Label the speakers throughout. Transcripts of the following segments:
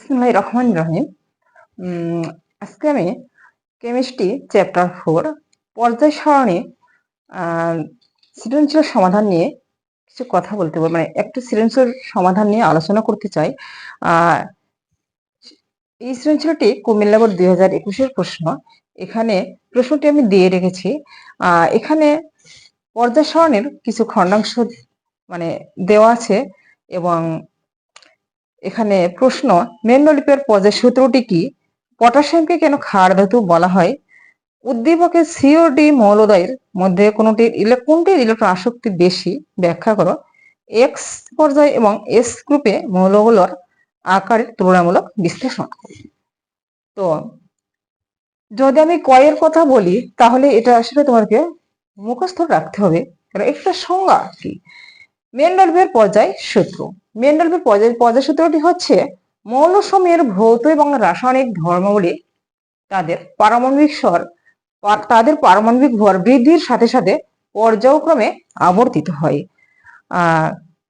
Speaker 1: বিসমিল্লাহির রহমানির রহিম। আজকে আমি কেমিস্ট্রি চ্যাপ্টার 4 পর্যায় সারণী সৃজনশীল সমাধান নিয়ে কিছু কথা বলতে বল, মানে একটু সৃজনশীল সমাধান নিয়ে আলোচনা করতে চাই। এই সৃজনশীলটি কুমিল্লা বোর্ড 2021-এর প্রশ্ন। এখানে প্রশ্নটি আমি দিয়ে রেখেছি। এখানে পর্যায় সারণীর কিছু খণ্ডাংশ মানে দেওয়া আছে এবং এখানে প্রশ্ন মেন্ডেলিভের পর্যায় সূত্রটি কি, পটাশিয়ামকে কেন ক্ষার ধাতু বলা হয়, উদ্দীপকের সি ও ডি মৌলদ্বয়ের মধ্যে কোনটির ইলেকট্রন আসক্তি বেশি ব্যাখ্যা করো, এক্স পর্যায় এবং এস গ্রুপে মৌলগুলোর আকারের তুলনামূলক বিশ্লেষণ করো। তো যদি আমি কয়ের কথা বলি তাহলে এটা আসলে তোমাকে মুখস্থ রাখতে হবে, কারণ একটা সংজ্ঞা কি। মেন্ডেলিভের পর্যায় সূত্র, মেন্ডেলিভের পর্যায় সূত্রটি হচ্ছে মৌলসমূহের ভৌত এবং রাসায়নিক ধর্মাবলী তাদের পারমাণবিক ভর বৃদ্ধির সাথে সাথে পর্যায়ক্রমে আবর্তিত হয়।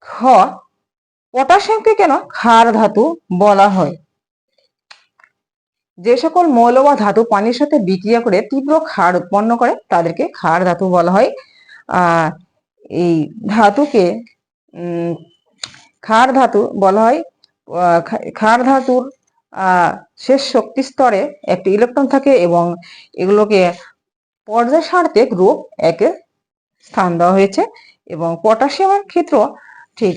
Speaker 1: খ, পটাশিয়ামকে কেন ক্ষার ধাতু বলা হয়, যে সকল মৌল বা ধাতু পানির সাথে বিক্রিয়া করে তীব্র ক্ষার উৎপন্ন করে তাদেরকে ক্ষার ধাতু বলা হয়। এই ধাতুকে ক্ষার ধাতু বলা হয়। ক্ষার ধাতুর শেষ শক্তি স্তরে একটি ইলেকট্রন থাকে এবং এগুলোকে পর্যায় সারণীতে গ্রুপ একে স্থান দেওয়া হয়েছে এবং পটাশিয়ামের ক্ষেত্র ঠিক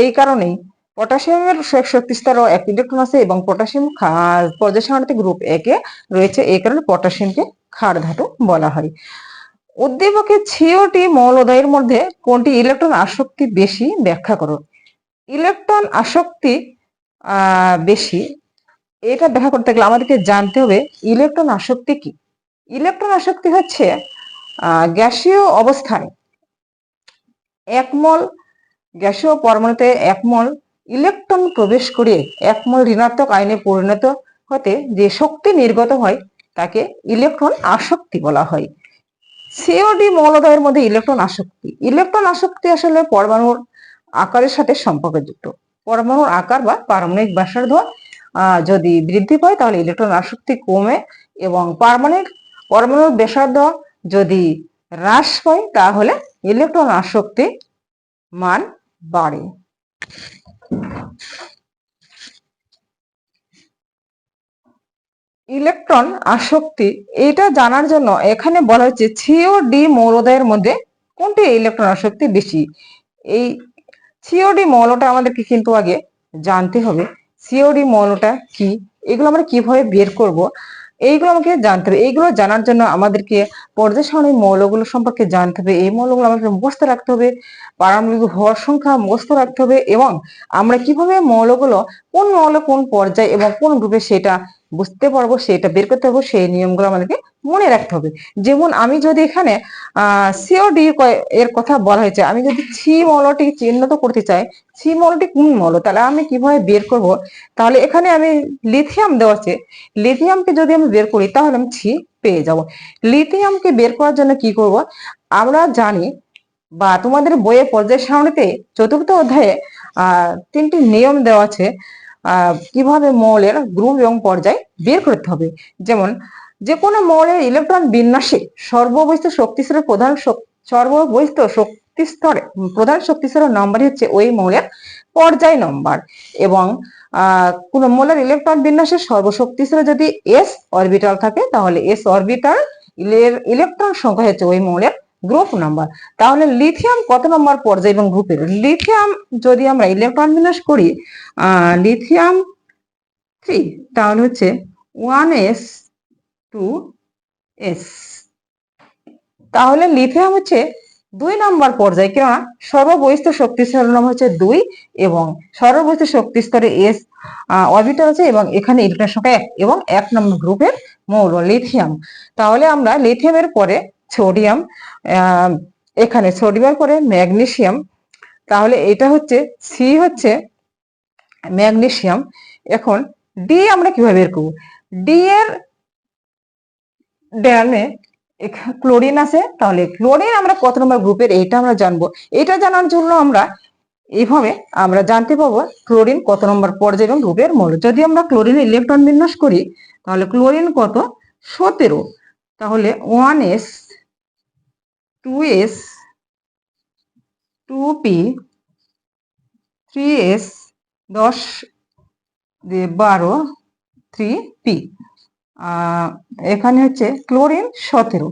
Speaker 1: এই কারণেই পটাশিয়ামের শেষ শক্তি স্তরে একটি ইলেকট্রন আছে এবং পটাশিয়াম পর্যায় সারণীতে গ্রুপ একে রয়েছে, এই কারণে পটাশিয়ামকে ক্ষার ধাতু বলা হয়। উদ্দীপকের সিওটি মৌলদ্বয়ের মধ্যে কোনটি ইলেকট্রন আসক্তি বেশি ব্যাখ্যা করো। ইলেকট্রন আসক্তি বেশি, এটা ব্যাখ্যা করতে গেলে আমাদেরকে জানতে হবে ইলেকট্রন আসক্তি কি। ইলেকট্রন আসক্তি হচ্ছে গ্যাসীয় অবস্থায় একমল গ্যাসীয় পরমাণুতে একমল ইলেকট্রন প্রবেশ করে একমল ঋণাত্মক আয়নে পরিণত হতে যে শক্তি নির্গত হয় তাকে ইলেকট্রন আসক্তি বলা হয়। সিওডি মৌলদ্বয়ের মধ্যে ইলেকট্রন আসক্তি আসলে পরমাণুর আকারের সাথে সম্পর্কযুক্ত। পরমাণুর আকার বা পারমাণবিক ব্যাসার্ধ যদি বৃদ্ধি পায় তাহলে ইলেকট্রন আসক্তি কমে এবং পরমাণুর ব্যাসার্ধ যদি হ্রাস পায় তাহলে ইলেকট্রন আসক্তি মান বাড়ে। ইলেকট্রন আসক্তি এটা জানার জন্য এখানে বলা হচ্ছে সিওডি মৌলদ্বয়ের মধ্যে কোনটি ইলেকট্রন আসক্তি বেশি। এই সিওডি মৌলটা আমাদেরকে কিন্তু আগে জানতে হবে সিওডি মৌলটা কি, এগুলো আমরা কিভাবে বের করব এইগুলো আমাকে জানতে হবে। এইগুলো জানার জন্য আমাদেরকে পর্যায় সারণীর মৌলগুলো সম্পর্কে জানতে হবে, এই মৌলগুলো আমাকে মুখস্থ রাখতে হবে, পারমাণবিক ভর সংখ্যা মুখস্থ রাখতে হবে এবং আমরা কিভাবে মৌলগুলো কোন মৌল কোন পর্যায়ে এবং কোন গ্রুপে সেটা বুঝতে পারবো, সেটা বের করতে পারবো, সেই নিয়মগুলো আমাদেরকে মনে রাখতে হবে। যেমন আমি যদি এখানে সিওডি এর কথা বলা হয়েছে, আমি যদি সি মৌলটি চিহ্নিত করতে চাই সি মৌলটি কোন মৌল, তাহলে আমি কিভাবে বের করব। তাহলে এখানে আমি লিথিয়াম দেওয়া আছে, লিথিয়ামকে যদি আমি বের করি তাহলে আমি সি পেয়ে যাব। লিথিয়ামকে বের করার জন্য কি করব, আমরা জানি বা তোমাদের বইয়ে পর্যায় সারণীতে 4র্থ অধ্যায়ে 3টি নিয়ম দেওয়া আছে কিভাবে মৌলের গ্রুপ এবং পর্যায় বের করতে হবে। যেমন যে কোনো মৌলের ইলেকট্রন বিন্যাসে সর্ববহিষ্ঠ শক্তি স্তরের প্রধান শক্তি স্তরের নম্বরই হচ্ছে ওই মৌলের পর্যায় নম্বর এবং কোন মৌলের ইলেকট্রন বিন্যাসে সর্বশক্তি স্তরে যদি এস অরবিটাল থাকে তাহলে এস অরবিটাল ইলেকট্রন সংখ্যা হচ্ছে ওই মৌলের গ্রুপ নাম্বার। তাহলে লিথিয়াম কত নম্বর পর্যায় এবং গ্রুপের, লিথিয়াম যদি আমরা ইলেকট্রন বিন্যাস করি লিথিয়াম 3 তাহলে হচ্ছে 1s2s, তাহলে লিথিয়াম হচ্ছে 2 নম্বর পর্যায়, কেননা সর্ববহিষ্ঠ শক্তি স্তরের নাম হচ্ছে 2 এবং সর্ববহিষ্ঠ শক্তি স্তরে এস অরবিটাল আছে এবং এখানে ইলেকট্রন সংখ্যা 1 এবং 1 নম্বর গ্রুপের মৌল লিথিয়াম। তাহলে আমরা লিথিয়ামের পরে সোডিয়াম, এখানে সোডিয়ামের পরে ম্যাগনেসিয়াম, তাহলে এটা হচ্ছে সি হচ্ছে ম্যাগনেসিয়াম। এখন ডি আমরা কিভাবে বের করব, ডি এর ডানে ক্লোরিন আছে, তাহলে ক্লোরিন আমরা কত নম্বর গ্রুপের এটা আমরা জানবো। এটা জানার জন্য আমরা এইভাবে আমরা জানতে পারবো ক্লোরিন কত নম্বর পর্যায়ে এবং গ্রুপের মৌল। যদি আমরা ক্লোরিন ইলেকট্রন বিন্যাস করি তাহলে ক্লোরিন কত 17, তাহলে 1s 2s 2p 3s 10 দিয়ে 12 3p। এখানে হচ্ছে ক্লোরিন 17,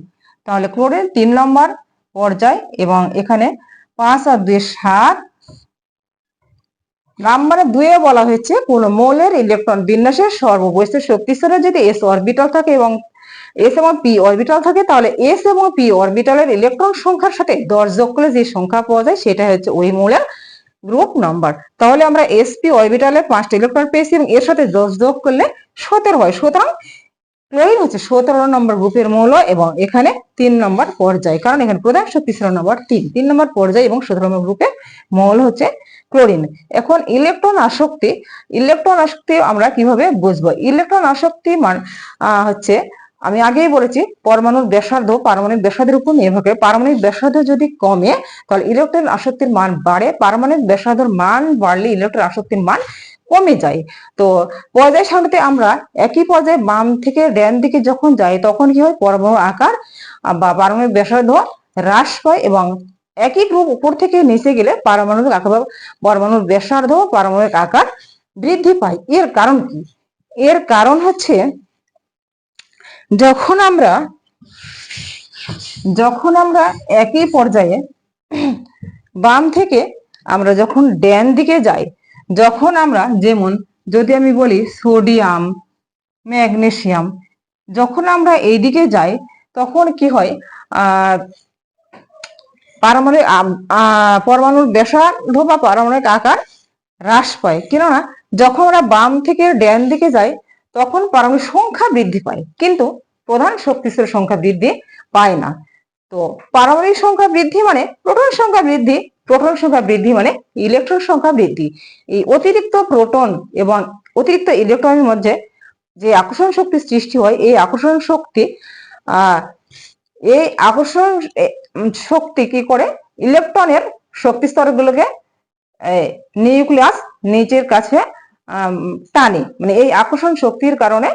Speaker 1: তাহলে ক্লোরিন 3 নম্বর পর্যায় এবং এখানে 5 আর 2 7 নাম্বারে 2 এ বলা হয়েছে কোন মৌলের ইলেকট্রন বিন্যাসের সর্ববৈশিষ্ট্য শক্তি স্তরে যদি s অরবিটাল থাকে এবং s এবং p অরবিটাল থাকে তাহলে s এবং p অরবিটালের ইলেকট্রন সংখ্যার সাথে 10 যোগ করলে যে সংখ্যা পাওয়া যায় সেটা হচ্ছে ওই মৌলের গ্রুপ নাম্বার। তাহলে আমরা sp অরবিটালে 5টা ইলেকট্রন পেয়েছি এবং এর সাথে 10 যোগ করলে 17 হয়। সুতরাং ক্লোরিন হচ্ছে 17 নম্বর গ্রুপের মৌল এবং এখানে 3 নম্বর পর্যায়, কারণ এখানে প্রধান শক্তি ছিল নম্বর 3 নম্বর পর্যায় এবং 17 নম্বর গ্রুপের মৌল হচ্ছে ক্লোরিন। এখন ইলেকট্রন আসক্তি আমরা কিভাবে বুঝবো? ইলেকট্রন আসক্তি মান হচ্ছে আমি আগেই বলেছি পরমাণুর ব্যাসার্ধ পারমাণবিক ব্যাসার্ধের উপর নির্ভর করে। পারমাণবিক ব্যাসার্ধ যদি কমে তাহলে ইলেকট্রন আসক্তির মান বাড়ে, পারমাণবিক ব্যাসার্ধের মান বাড়লে ইলেকট্রন আসক্তির মান কমে যায়। তো পর্যায় সারণীতে আমরা একই পর্যায়ে বাম থেকে ডান দিকে যখন যাই তখন কি হয়, পরমাণুর আকার বা পারমাণবিক ব্যাসার্ধ হ্রাস পায় এবং একই গ্রুপ উপর থেকে নিচে গেলে পারমাণবিক আকার বা পরমাণুর ব্যাসার্ধ পারমাণবিক আকার বৃদ্ধি পায়। এর কারণ কি? এর কারণ হচ্ছে যখন আমরা একই পর্যায়ে বাম থেকে আমরা যখন ডান দিকে যাই, যখন আমরা যেমন যদি আমি বলি সোডিয়াম ম্যাগনেসিয়াম, যখন আমরা এইদিকে যাই তখন কি হয়, পরমাণুর ব্যাসার্ধ বা পারমাণবিক আকার হ্রাস পায়। কেননা যখন আমরা বাম থেকে ডান দিকে যাই তখন পারমাণবিক সংখ্যা বৃদ্ধি পায় কিন্তু প্রধান শক্তিস্তরের সংখ্যা বৃদ্ধি পায় না। তো পারমাণবিক সংখ্যা বৃদ্ধি মানে প্রোটন সংখ্যা বৃদ্ধি, প্রোটন সংখ্যা বৃদ্ধি মানে ইলেকট্রন সংখ্যা বৃদ্ধি। এই অতিরিক্ত প্রোটন এবং অতিরিক্ত ইলেকট্রনের মধ্যে যে আকর্ষণ শক্তি সৃষ্টি হয়, এই আকর্ষণ শক্তি কি করে, ইলেকট্রনের শক্তি স্তরগুলোকে নিউক্লিয়াস নিচের কাছে টানে। মানে এই আকর্ষণ শক্তির কারণে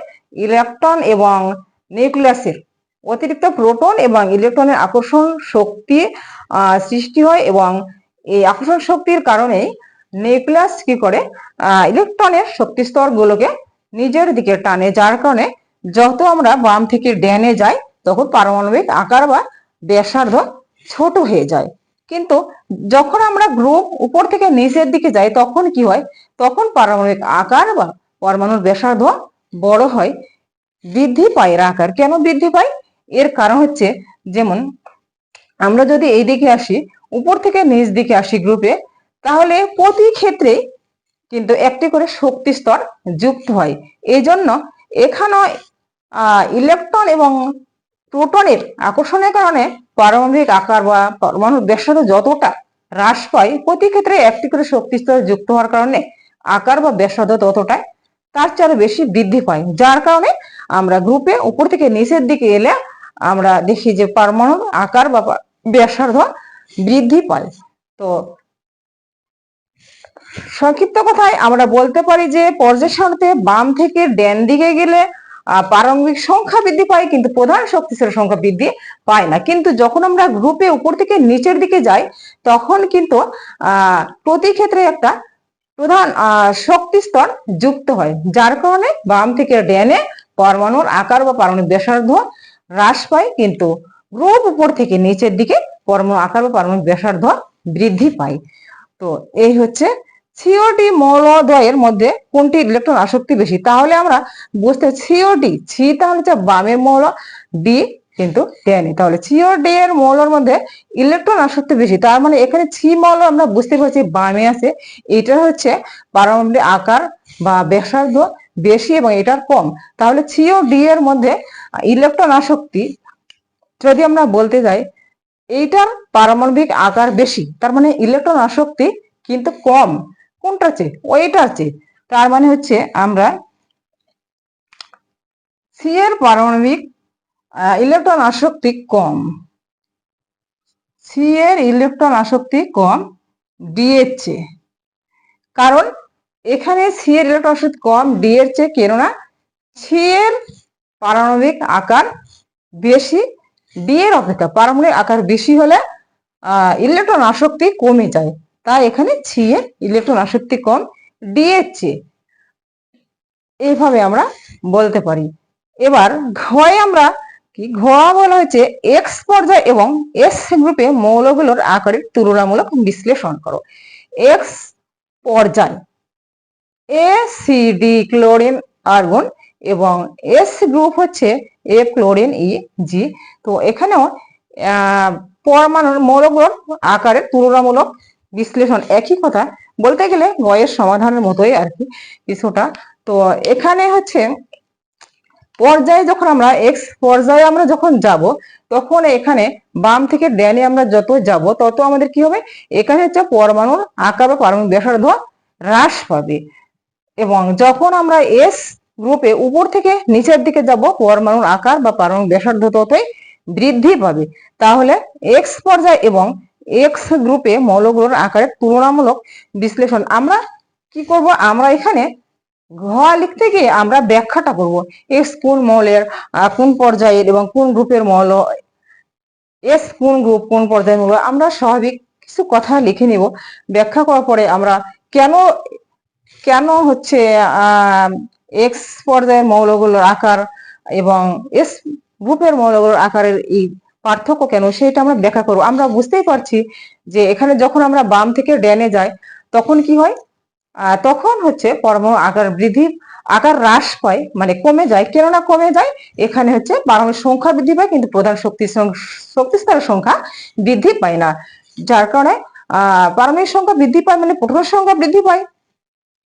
Speaker 1: ইলেকট্রন এবং নিউক্লিয়াসের অতিরিক্ত প্রোটন এবং ইলেকট্রনের আকর্ষণ শক্তি সৃষ্টি হয় এবং এই আকর্ষণ শক্তির কারণে নিউক্লিয়াস কি করে, ইলেকট্রনের শক্তি স্তরগুলোকে নিজের দিকে টানে, যার কারণে যত আমরা বাম থেকে ডানে যাই তখন পারমাণবিক আকার বা ব্যাসার্ধ ছোট হয়ে যায়। কিন্তু যখন আমরা গ্রুপ উপর থেকে নিচের দিকে যাই তখন কি হয়, তখন পারমাণবিক আকার বা পরমাণুর ব্যাসার্ধ বড় হয়, বৃদ্ধি পায়। এর আকার কেন বৃদ্ধি পায়? এর কারণ হচ্ছে যেমন আমরা যদি এই দিকে আসি, উপর থেকে নিচ দিকে আসি গ্রুপে, তাহলে প্রতি ক্ষেত্রে কিন্তু একটি করে শক্তি স্তর যুক্ত হয়। এই জন্য এখানে ইলেকট্রন এবং প্রোটনের আকর্ষণের কারণে পারমাণবিক আকার বা পরমাণুর ব্যাসার্ধ যতটা হ্রাস পায়, প্রতি ক্ষেত্রে একটি করে শক্তি স্তর যুক্ত হওয়ার কারণে আকার বা ব্যাসার্ধ ততটাই তার চেয়ে বেশি বৃদ্ধি পায়, যার কারণে আমরা গ্রুপে উপর থেকে নিচের দিকে এলে আমরা দেখি যে পরমাণুর আকার বা ব্যাসার্ধ বৃদ্ধি পায়। তো সংক্ষিপ্ত কথায় আমরা বলতে পারি যে পর্যায় সারণীতে বাম থেকে ডান দিকে গেলে পারমাণবিক সংখ্যা বৃদ্ধি পায় কিন্তু প্রধান শক্তিস্তরের সংখ্যা বৃদ্ধি পায় না। কিন্তু যখন আমরা গ্রুপে উপর থেকে নিচের দিকে যাই তখন কিন্তু প্রতি ক্ষেত্রে একটা প্রধান শক্তি স্তর যুক্ত হয়, যার কারণে বাম থেকে ডানে পরমাণুর আকার বা পারমাণবিক ব্যাসার্ধ হ্রাস পায় কিন্তু গ্রুপ উপর থেকে নিচের দিকে পরমাণু আকার বা পারমাণবিক ব্যাসার্ধ বৃদ্ধি পায়। তো এই হচ্ছে সিওডি মৌলদ্বয়ের মধ্যে কোনটি ইলেকট্রন আসক্তি বেশি। তাহলে আমরা বুঝতে সিওডি ছি তাহলে হচ্ছে বামের মৌল, ডি কিন্তু ডানে, তাহলে সিওডি এর মৌলের মধ্যে ইলেকট্রন আসক্তি বেশি। তার মানে এখানে ছি মৌল আমরা বুঝতে পারছি বামে আছে, এটা হচ্ছে পারমাণবিক আকার বা ব্যাসার্ধ বেশি এবং এটার কম। তাহলে সিওডি এর মধ্যে ইলেকট্রন আসক্তি যদি আমরা বলতে যাই এইটার পারমাণবিক আকার বেশি, তার মানে ইলেকট্রন আসক্তি কিন্তু কম কোনটার চেয়ে, ওইটার চেয়ে। তার মানে হচ্ছে আমরা সি এর পারমাণবিক ইলেকট্রন আসক্তি কম, সি এর ইলেকট্রন আসক্তি কম ডি এর চেয়ে। কারণ এখানে সি এর ইলেকট্রন শক্তি কম ডি এর চেয়ে, কেননা সি এর পারমাণবিক আকার বেশি, ডি এর অপেক্ষা পারমাণবিক আকার বেশি হলে ইলেকট্রন আসক্তি কমে যায়, তাই এখানে সি এর ইলেকট্রন আসক্তি কম ডি এর চেয়ে, এইভাবে আমরা বলতে পারি। এবার ঘয়ে আমরা কি, ঘ বলা হয়েছে এক্স পর্যায় এবং এস গ্রুপে মৌলগুলোর আকারের তুলনামূলক বিশ্লেষণ করো। এক্স পর্যায় এ সি ডি ক্লোরিন আর্গন এবং এস গ্রুপ হচ্ছে এ ক্লোরিন ই জি। তো এখানেও পরমাণুর মৌলগুলোর আকারের তুলনামূলক বিশ্লেষণ, একই কথা বলতে গেলে গয়ের সমাধানের মতোই আর কি কিছুটা। তো এখানে হচ্ছে পর্যায়ে যখন আমরা এক্স পর্যায়ে আমরা যখন যাব, তখন এখানে বাম থেকে ডানে আমরা যত যাব তত আমাদের কি হবে, এখানে হচ্ছে পরমাণুর আকার বা পারমাণবিক ব্যাসার্ধ হ্রাস পাবে। এবং যখন আমরা এস গ্রুপে উপর থেকে নিচের দিকে যাব, পরমাণুর আকার বা পারমাণবিক ব্যাসার্ধ ততই বৃদ্ধি পাবে। তাহলে এক্স পর্যায় এবং এক্স গ্রুপে মৌলগুলোর আকারের তুলনামূলক বিশ্লেষণ আমরা কি করব, আমরা এখানে ঘ লিখতে গিয়ে আমরা ব্যাখ্যাটা করব, এক্স কোন মৌলের কোন পর্যায়ের এবং কোন গ্রুপের মৌল, এস কোন গ্রুপ কোন পর্যায়ের মৌল, আমরা স্বাভাবিক কিছু কথা লিখে নিব। ব্যাখ্যা করার পরে আমরা কেন কেন হচ্ছে এক্স পর্যায়ের মৌলগুলোর আকার এবং এস গ্রুপের মৌলগুলোর আকারের এই পার্থক্য কেন, সেটা আমরা ব্যাখ্যা করব। আমরা বুঝতেই পারছি যে এখানে যখন আমরা বাম থেকে ডানে যাই তখন কি হয়, তখন হচ্ছে পরমাণু আকার হ্রাস পায়, মানে কমে যায়। কেননা কমে যায়, এখানে হচ্ছে পারমাণবিক সংখ্যা বৃদ্ধি পায় কিন্তু প্রধান শক্তিস্তরের সংখ্যা বৃদ্ধি পায় না। যার কারণে পারমাণবিক সংখ্যা বৃদ্ধি পায় মানে প্রোটন সংখ্যা বৃদ্ধি পায়,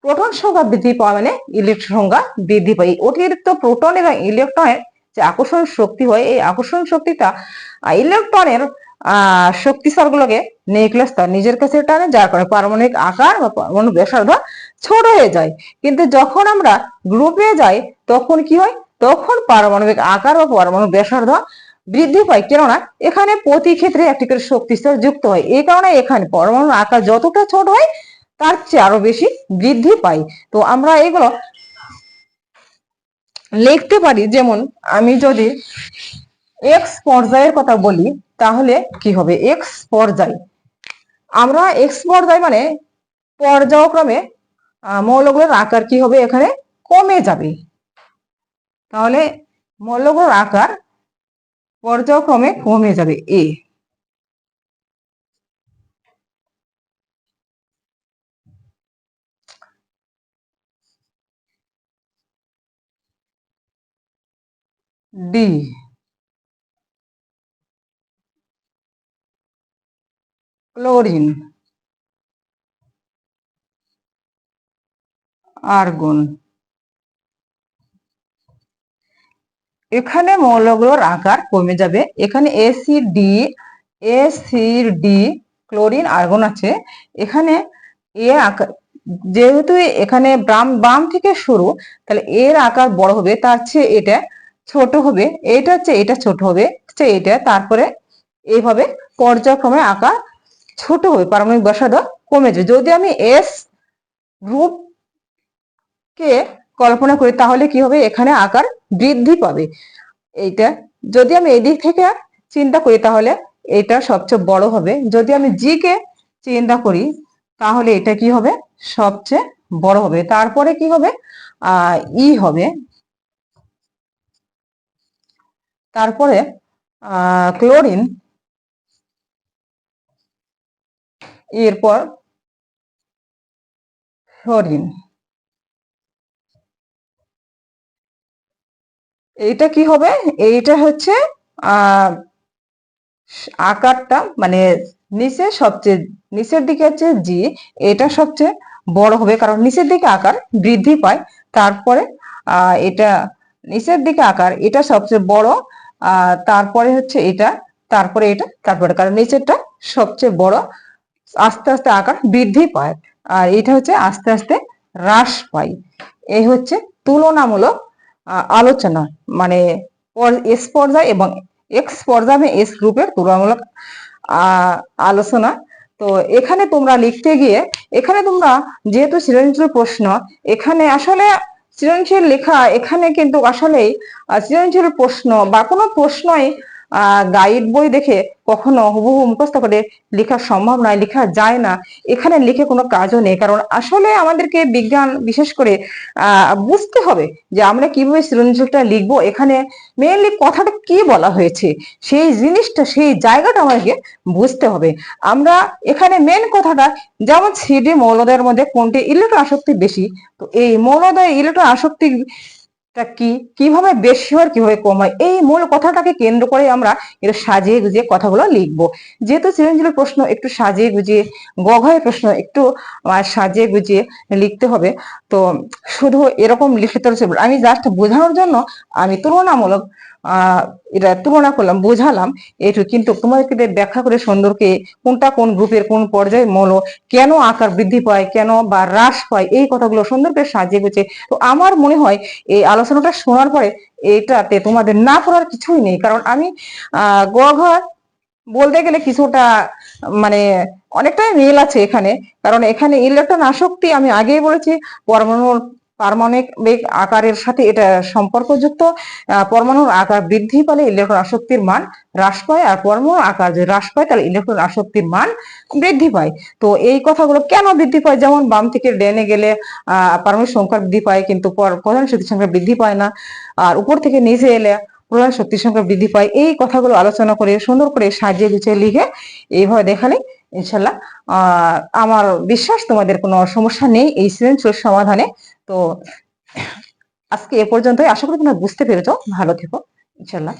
Speaker 1: প্রোটন সংখ্যা বৃদ্ধি পাওয়া মানে ইলেকট্রন সংখ্যা বৃদ্ধি পায়। অতিরিক্ত প্রোটন এবং ইলেকট্রনের যে আকর্ষণ শক্তি হয়, এই আকর্ষণ শক্তিটা ইলেকট্রনের শক্তি স্তরগুলোকে নিউক্লিয়াস তার নিজের কাছে টানে, যার কারণে পারমাণবিক আকার বা পারমাণবিক ব্যাসার্ধ ছোট হয়ে যায়। কিন্তু যখন আমরা গ্রুপে যাই তখন কি হয়, তখন পারমাণবিক আকার বা পারমাণবিক ব্যাসার্ধ বৃদ্ধি পায়। কেননা এখানে প্রতি ক্ষেত্রে একটি করে শক্তি স্তর যুক্ত হয়, এই কারণে এখানে পরমাণুর আকার যতটা ছোট হয় তার চেয়ে আরো বেশি বৃদ্ধি পায়। তো আমরা এগুলো লিখতে পারি। যেমন আমি যদি এক্স পর্যায়ের কথা বলি তাহলে কি হবে, এক্স পর্যায়, আমরা এক্স পর্যায় মানে পর্যায়ক্রমে মৌলগুলোর আকার কি হবে, এখানে কমে যাবে। তাহলে মৌলগুলোর আকার পর্যায়ক্রমে কমে যাবে। এ ডি ক্লোরিন আর্গন, এখানে মৌলগুলোর আকার কমে যাবে। এখানে এসিডি ক্লোরিন আর্গন আছে, এখানে এ আকার যেহেতু এখানে বাম থেকে শুরু, তাহলে এর আকার বড় হবে, তার চেয়ে এটা ছোট হবে, এটা হচ্ছে এটা ছোট হবে, এটা, তারপরে এইভাবে পর্যায়ক্রমে আকার ছোট হবে, পারমাণবিক ব্যাসার্ধ কমে যাবে। যদি আমি এস গ্রুপ কে কল্পনা করি তাহলে কি হবে, এখানে আকার বৃদ্ধি পাবে। এইটা যদি আমি এদিক থেকে চিন্তা করি তাহলে এটা সবচেয়ে বড় হবে। যদি আমি জি কে চিন্তা করি তাহলে এটা কি হবে, সবচেয়ে বড় হবে। তারপরে কি হবে, ই হবে, তারপরে ক্লোরিন, এরপর ফ্লোরিন। এইটা কি হবে, এইটা হচ্ছে আকারটা মানে নিচের দিকে হচ্ছে জি, এটা সবচেয়ে বড় হবে কারণ নিচের দিকে আকার বৃদ্ধি পায়। তারপরে এটা নিচের দিকে আকার এটা সবচেয়ে বড়, তারপরে হচ্ছে এটা, তারপরে এটা, তারপরে কারণ নিচেরটা সবচেয়ে বড়, আস্তে আস্তে আকার বৃদ্ধি পায় আর এটা হচ্ছে আস্তে আস্তে হ্রাস পায়। এই হচ্ছে তুলনামূলক আলোচনা, মানে এস পর্যায় এবং এক্স পর্যায় এস গ্রুপের তুলনামূলক আলোচনা। তো এখানে তোমরা লিখতে গিয়ে এখানে তোমরা যেহেতু সৃজনশীল প্রশ্ন, এখানে আসলে সৃজনশীল লেখা এখানে কিন্তু আসলেই সৃজনশীল প্রশ্ন বা কোনো প্রশ্নই গাইড বই দেখে কখনো হুবহু মুখস্থ করে লেখা সম্ভব নয়, লেখা যায় না। এখানে লিখে কোনো কাজও নেই, কারণ আসলে আমাদেরকে বিজ্ঞান বিশেষ করে বুঝতে হবে যে আমরা কিভাবে সৃজনশীলটা লিখবো। এখানে মেইনলি কথাটা কি বলা হয়েছে সেই জিনিসটা, সেই জায়গাটা আমাদেরকে বুঝতে হবে। আমরা এখানে মেন কথাটা, যেমন সিডি মৌলদের মধ্যে কোনটি ইলেকট্রন আসক্তি বেশি, তো এই মৌলদের ইলেকট্রন আসক্তি কি, কিভাবে বেশি হয় কিভাবে কম হয়, এই মূল কথাটাকে কেন্দ্র করে আমরা একটু সাজিয়ে গুজিয়ে কথাগুলো লিখবো। যেহেতু সৃজনশীল প্রশ্ন একটু সাজিয়ে গুজিয়ে, গঘয়ের প্রশ্ন একটু সাজিয়ে গুজিয়ে লিখতে হবে। তো শুধু এরকম লিখে তো আমি জাস্ট বোঝানোর জন্য আমি তুলনামূলক এটা তুলনা করলাম, বোঝালাম একটু, কিন্তু তোমাদেরকে ব্যাখ্যা করে সুন্দরকে কোনটা কোন গ্রুপের কোন পর্যায়ে মৌল কেন আকার বৃদ্ধি পায়, কেন বা হ্রাস পায়, এই কথাগুলো সুন্দর করে সাজিয়ে গুছিয়ে। তো আমার মনে হয় এই আলোচনাটা শোনার পরে এটাতে তোমাদের না পড়ার কিছুই নেই, কারণ আমি গ ঘ বলতে গেলে কিছুটা মানে অনেকটাই মিল আছে এখানে। কারণ এখানে ইলেকট্রন আসক্তি আমি আগেই বলেছি পরমাণুর পারমাণবিক আকারের সাথে এটা সম্পর্কযুক্ত। পরমাণুর আকার বৃদ্ধি পেলে ইলেকট্রন আসক্তির মান হ্রাস পায়, আর পরমাণুর আকার যদি হ্রাস পায় তাহলে ইলেকট্রন আসক্তির মান বৃদ্ধি পায়। তো এই কথাগুলো কেন বৃদ্ধি পায়, যেমন বাম থেকে ডেনে গেলে পারমাণবিক সংখ্যা বৃদ্ধি পায় কিন্তু প্রধান শক্তি সংখ্যা বৃদ্ধি পায় না, আর উপর থেকে নিচে এলে প্রধান শক্তি সংখ্যা বৃদ্ধি পায়। এই কথাগুলো আলোচনা করে সুন্দর করে সাজিয়ে গুছিয়ে লিখে এইভাবে দেখালে ইনশাল্লাহ আমার বিশ্বাস তোমাদের কোনো সমস্যা নেই এই সৃজনশীল সমাধানে। তো আজকে এ পর্যন্তই, আশা করি তোমরা বুঝতে পেরেছো। ভালো থেকো ইনশাল্লাহ।